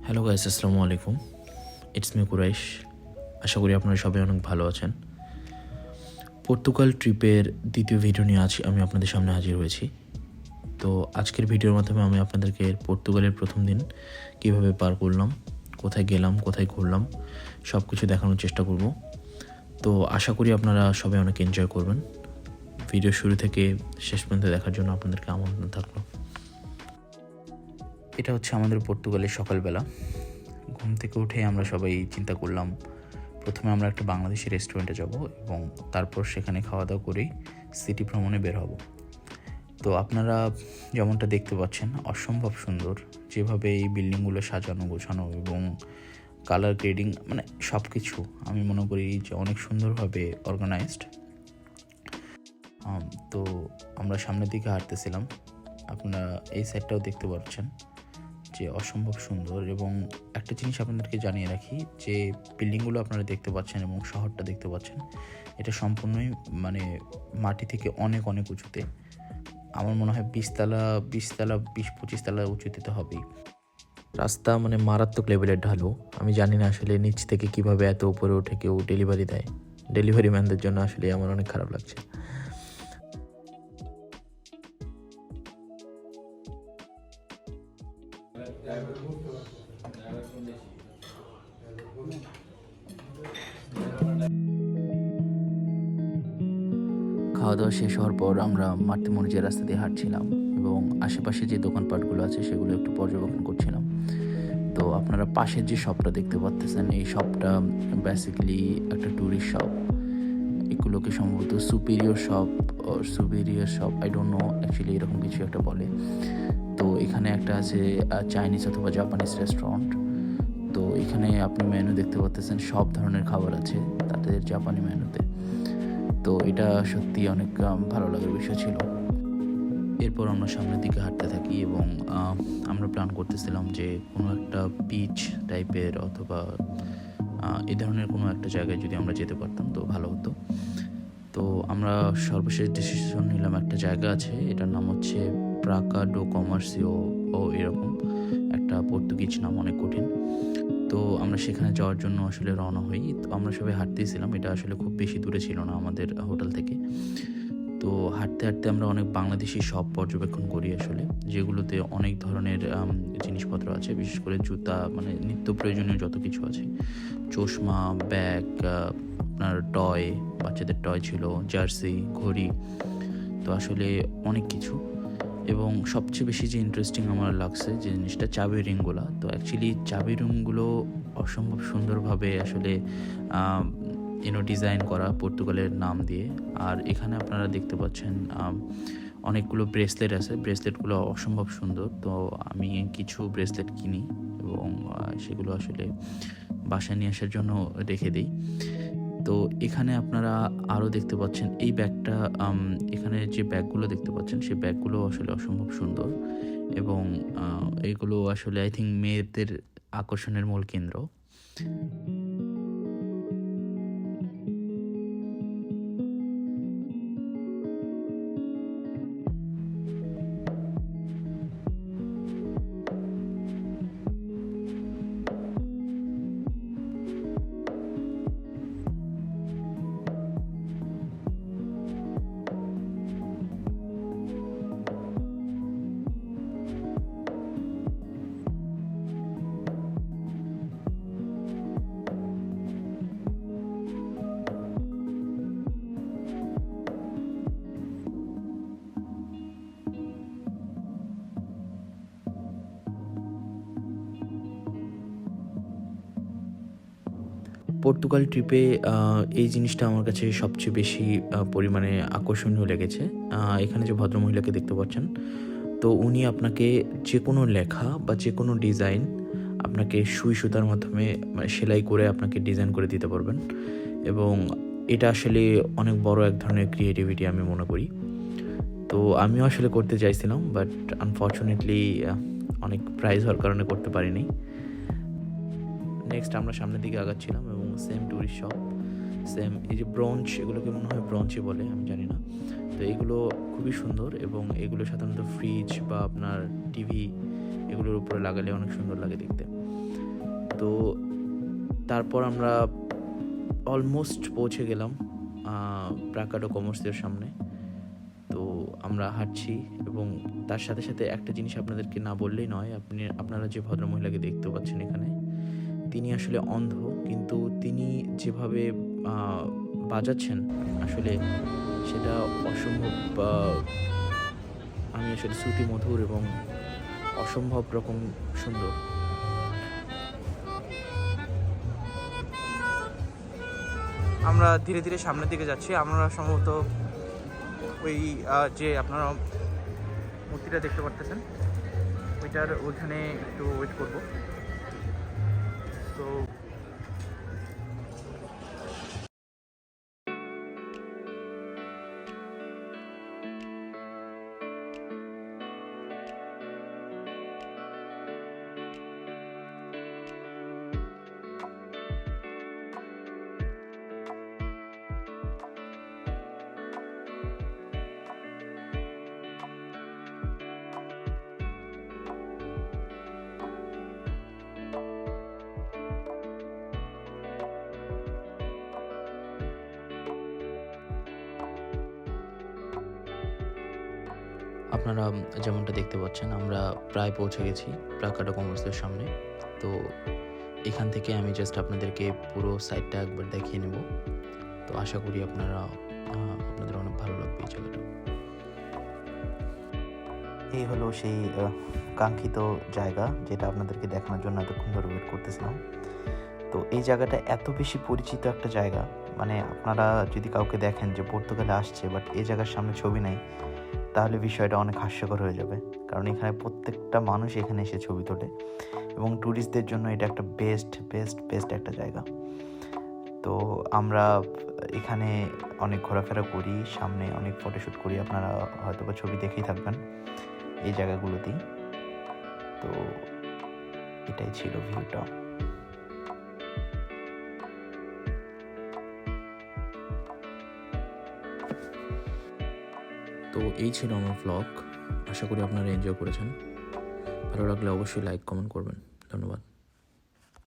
Hello guys, আসসালামু আলাইকুম। It's me Quraish. আশা করি আপনারা সবাই অনেক ভালো আছেন। পর্তুগাল ট্রিপের দ্বিতীয় ভিডিও নিয়ে আমি আপনাদের সামনে হাজির হয়েছি। তো আজকের ভিডিওর মাধ্যমে আমি আপনাদেরকে পর্তুগালের প্রথম দিন কীভাবে পার করলাম, কোথায় গেলাম, কোথায় ঘুরলাম, সব কিছু দেখানোর চেষ্টা করব। তো আশা করি আপনারা সবাই অনেক এনজয় করবেন। ভিডিও শুরু থেকে শেষ পর্যন্ত দেখার জন্য আপনাদেরকে আমন্ত্রণ থাকলো। এটা হচ্ছে আমাদের পর্তুগালের সকালবেলা। ঘুম থেকে উঠে আমরা সবাই চিন্তা করলাম প্রথমে আমরা একটা বাংলাদেশি রেস্টুরেন্টে যাব এবং তারপর সেখানে খাওয়া দাওয়া করেই সিটি ভ্রমণে বের হব। তো আপনারা যেমনটা দেখতে পাচ্ছেন অসম্ভব সুন্দর, যেভাবে এই বিল্ডিংগুলো সাজানো গোছানো এবং কালার গ্রেডিং, মানে সব কিছু আমি মনে করি যে অনেক সুন্দরভাবে অর্গানাইজড। তো আমরা সামনের দিকে হাঁটতেছিলাম, আপনারা এই সাইডটাও দেখতে পাচ্ছেন যে অসম্ভব সুন্দর। এবং একটা জিনিস আপনাদেরকে জানিয়ে রাখি যে বিল্ডিংগুলো আপনারা দেখতে পাচ্ছেন এবং শহরটা দেখতে পাচ্ছেন, এটা সম্পূর্ণই মানে মাটি থেকে অনেক অনেক উঁচুতে। আমার মনে হয় 20-25 তলা উঁচুতে তো হবেই। রাস্তা মানে মারাত্মক লেভেলের ঢালু। আমি জানি না আসলে নিচ থেকে কিভাবে এত উপরে উঠে কেউ ডেলিভারি দেয়। ডেলিভারি ম্যানদের জন্য আসলে আমার অনেক খারাপ লাগছে। খাওয়া দাওয়া শেষ হওয়ার পর আমরা মাতৃ মরিচের রাস্তা দিয়ে হাঁটছিলাম এবং আশেপাশে যে দোকানপাটগুলো আছে সেগুলো একটু পর্যবেক্ষণ করছিলাম। তো আপনারা পাশের যে শপটা দেখতে পাচ্ছেন, এই শপটা বেসিক্যালি একটা ট্যুরিস্ট শপ। এগুলোকে সম্ভবত superior shop I don't know actually, এরকম কিছু একটা বলে। তো এখানে একটা আছে চাইনিজ অথবা জাপানিজ রেস্টুরেন্ট। তো এখানে আপনি মেনু দেখতে পাচ্ছেন, সব ধরনের খাবার আছে তাদের জাপানি মেনুতে। তো এটা সত্যি অনেক ভালো লাগার বিষয় ছিল। এরপর আমরা সামনের দিকে হাঁটতে থাকি এবং আমরা প্ল্যান করতেছিলাম যে কোনো একটা বিচ টাইপের অথবা এই ধরনের কোনো একটা জায়গায় যদি আমরা যেতে পারতাম তো ভালো হতো। তো আমরা সর্বশেষ ডিসিশন নিলাম, একটা জায়গা আছে, এটার নাম হচ্ছে প্রাকা ডো কমার্সিও ও এরকম একটা পর্তুগিজ নাম, অনেক কঠিন। তো আমরা সেখানে যাওয়ার জন্য আসলে রওনা হই। তো আমরা সবাই হাঁটতেছিলাম, এটা আসলে খুব বেশি দূরে ছিল না আমাদের হোটেল থেকে। তো হাঁটতে হাঁটতে আমরা অনেক বাংলাদেশি শপ পর্যবেক্ষণ করি আসলে, যেগুলোতে অনেক ধরনের জিনিসপত্র আছে, বিশেষ করে জুতা, মানে নিত্য প্রয়োজনীয় যত কিছু আছে, চশমা, ব্যাগ, আপনার টয়, বাচ্চাদের টয় ছিল, জার্সি, ঘড়ি, তো আসলে অনেক কিছু। এবং সবচেয়ে বেশি যে ইন্টারেস্টিং আমার লাগছে যে জিনিসটা, চাবি রিংগুলো। তো অ্যাকচুয়ালি চাবি রিংগুলো অসম্ভব সুন্দরভাবে আসলে ডিজাইন করা পর্তুগালের নাম দিয়ে। আর এখানে আপনারা দেখতে পাচ্ছেন অনেকগুলো ব্রেসলেট আছে, ব্রেসলেটগুলো অসম্ভব সুন্দর। তো আমি কিছু ব্রেসলেট কিনি এবং সেগুলো আসলে বাসায় নিয়ে আসার জন্য রেখে দিই। তো এখানে আপনারা আরও দেখতে পাচ্ছেন এই ব্যাগটা, এখানে যে ব্যাগগুলো দেখতে পাচ্ছেন সেই ব্যাগগুলো আসলে অসম্ভব সুন্দর এবং এগুলো আসলে আই থিঙ্ক মেয়েদের আকর্ষণের মূল কেন্দ্র। পর্তুগাল ট্রিপে এই জিনিসটা আমার কাছে সবচেয়ে বেশি পরিমাণে আকর্ষণীয় লেগেছে। এখানে যে ভদ্রমহিলাকে দেখতে পাচ্ছেন, তো উনি আপনাকে যে কোনো লেখা বা যে কোনো ডিজাইন আপনাকে সুই সুতার মাধ্যমে মানে সেলাই করে আপনাকে ডিজাইন করে দিতে পারবেন। এবং এটা আসলে অনেক বড় এক ধরনের ক্রিয়েটিভিটি আমি মনে করি। তো আমিও আসলে করতে চাইছিলাম, বাট আনফর্চুনেটলি অনেক প্রাইজ হওয়ার কারণে করতে পারিনি। নেক্সট আমরা সামনের দিকে আগাচ্ছিলাম এবং সেম টুরিস্ট শপ, সেম এই যে ব্রঞ্চ, এগুলোকে মনে হয় ব্রঞ্চই বলে, আমি জানি না। তো এগুলো খুবই সুন্দর এবং এগুলো সাধারণত ফ্রিজ বা আপনার টিভি এগুলোর উপরে লাগালে অনেক সুন্দর লাগে দেখতে। তারপর আমরা অলমোস্ট পৌঁছে গেলাম ব্রাকাডো কমার্সের সামনে। তো আমরা হাঁটছি এবং তার সাথে সাথে একটা জিনিস আপনাদেরকে না বললেই নয়, আপনারা যে ভদ্রমহিলাকে দেখতে পাচ্ছেন এখানে, তিনি আসলে অন্ধ, কিন্তু তিনি যেভাবে বাজাচ্ছেন আসলে সেটা অসম্ভব, আমি আসলে শ্রুতিমধুর এবং অসম্ভব রকম সুন্দর। আমরা ধীরে ধীরে সামনের দিকে যাচ্ছি। আমরা সম্ভবত ওই যে আপনারা মূর্তিটা দেখতে পারতেছেন ওইখানে একটু ওয়েট করব। তো আপনারা যেমনটা দেখতে পাচ্ছেন আমরা প্রায় পৌঁছে গেছি ব্রাকাডো কমার্সের সামনে। তো এখান থেকে আমি জাস্ট আপনাদেরকে পুরো সাইডটা একবার দেখিয়ে নেব। তো আশা করি আপনাদের অনেক ভালো লাগবে এই জায়গাটা। এই হলো সেই কাঙ্ক্ষিত জায়গা যেটা আপনাদেরকে দেখানোর জন্য এতক্ষণ ধরে ওয়েট করতেছিলাম। তো এই জায়গাটা এত বেশি পরিচিত একটা জায়গা, মানে আপনারা যদি কাউকে দেখেন যে পর্তুগালে আসছে বাট এই জায়গার সামনে ছবি নাই, তাহলে বিষয়টা অনেক হাস্যকর হয়ে যাবে। কারণ এখানে প্রত্যেকটা মানুষ এখানে এসে ছবি তোলে এবং ট্যুরিস্টদের জন্য এটা একটা বেস্ট একটা জায়গা। তো আমরা এখানে অনেক ঘোরাফেরা করি, সামনে অনেক ফটোশ্যুট করি, আপনারা হয়তো বা ছবি দেখেই থাকবেন এই জায়গাগুলোতেই। তো এটাই ছিল ভিউটা। তো এই ছিল আমার ভ্লগ। আশা করি আপনারা এনজয় করেছেন। ভালো লাগলে অবশ্যই লাইক কমেন্ট করবেন। ধন্যবাদ।